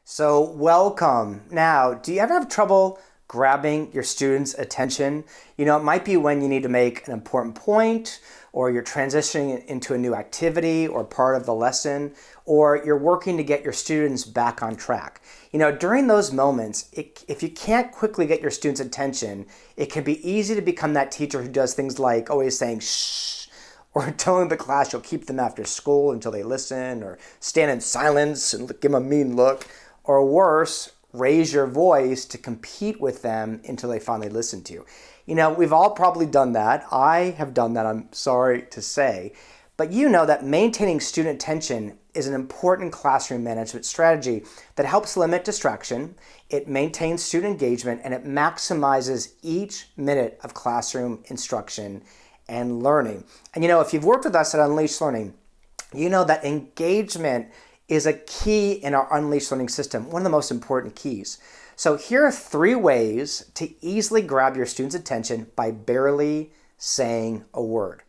So welcome. Now, do you ever have trouble grabbing your students' attention? It might be when you need to make an important point, or you're transitioning into a new activity or part of the lesson, or you're working to get your students back on track. During those moments, if you can't quickly get your students' attention, it can be easy to become that teacher who does things like always saying shh, or telling the class you'll keep them after school until they listen, or stand in silence and give them a mean look. Or worse, raise your voice to compete with them until they finally listen to you. We've all probably done that. I have done that, I'm sorry to say. But you know that maintaining student attention is an important classroom management strategy that helps limit distraction, it maintains student engagement, and it maximizes each minute of classroom instruction and learning. And if you've worked with us at Unleashed Learning, you know that engagement is a key in our Unleashed Learning system, one of the most important keys. So here are 3 ways to easily grab your students' attention by barely saying a word.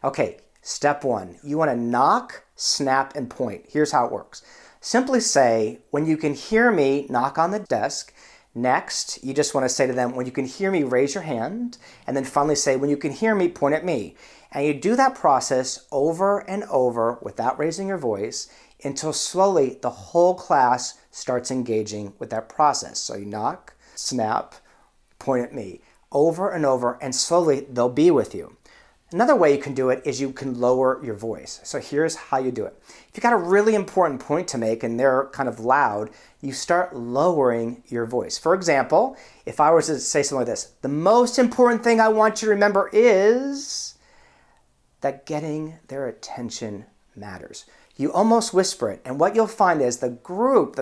Okay, step 1, you want to knock, snap, and point. Here's how it works. Simply say, when you can hear me, knock on the desk. Next, you just want to say to them, when you can hear me, raise your hand. And then finally say, when you can hear me, point at me. And you do that process over and over without raising your voice until slowly the whole class starts engaging with that process. So you knock, snap, point at me, over and over, and slowly they'll be with you. Another way you can do it is you can lower your voice. So here's how you do it. If you've got a really important point to make and they're kind of loud, you start lowering your voice. For example, if I was to say something like this, the most important thing I want you to remember is that getting their attention matters. You almost whisper it, and what you'll find is the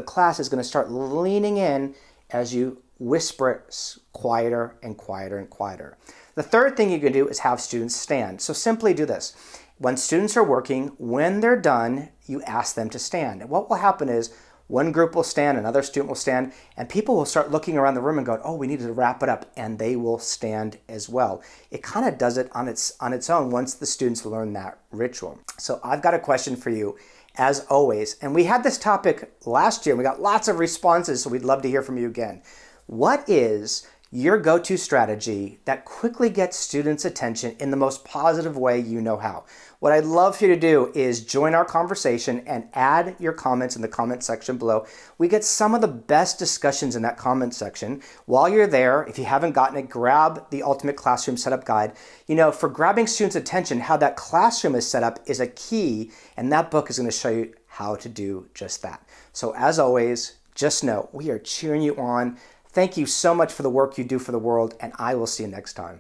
class is going to start leaning in as you whisper it quieter and quieter and quieter. The third thing you can do is have students stand. So simply do this. When students are working, when they're done, you ask them to stand. And what will happen is one group will stand, another student will stand, and people will start looking around the room and go, oh, we need to wrap it up, and they will stand as well. It kind of does it on its own once the students learn that ritual. So I've got a question for you, as always. And we had this topic last year, and we got lots of responses, so we'd love to hear from you again. What is your go-to strategy that quickly gets students' attention in the most positive way you know how? What I'd love for you to do is join our conversation and add your comments in the comment section below. We get some of the best discussions in that comment section. While you're there, if you haven't gotten it, grab the Ultimate Classroom Setup Guide. For grabbing students' attention, how that classroom is set up is a key, and that book is going to show you how to do just that. So as always, just know we are cheering you on. Thank you so much for the work you do for the world, and I will see you next time.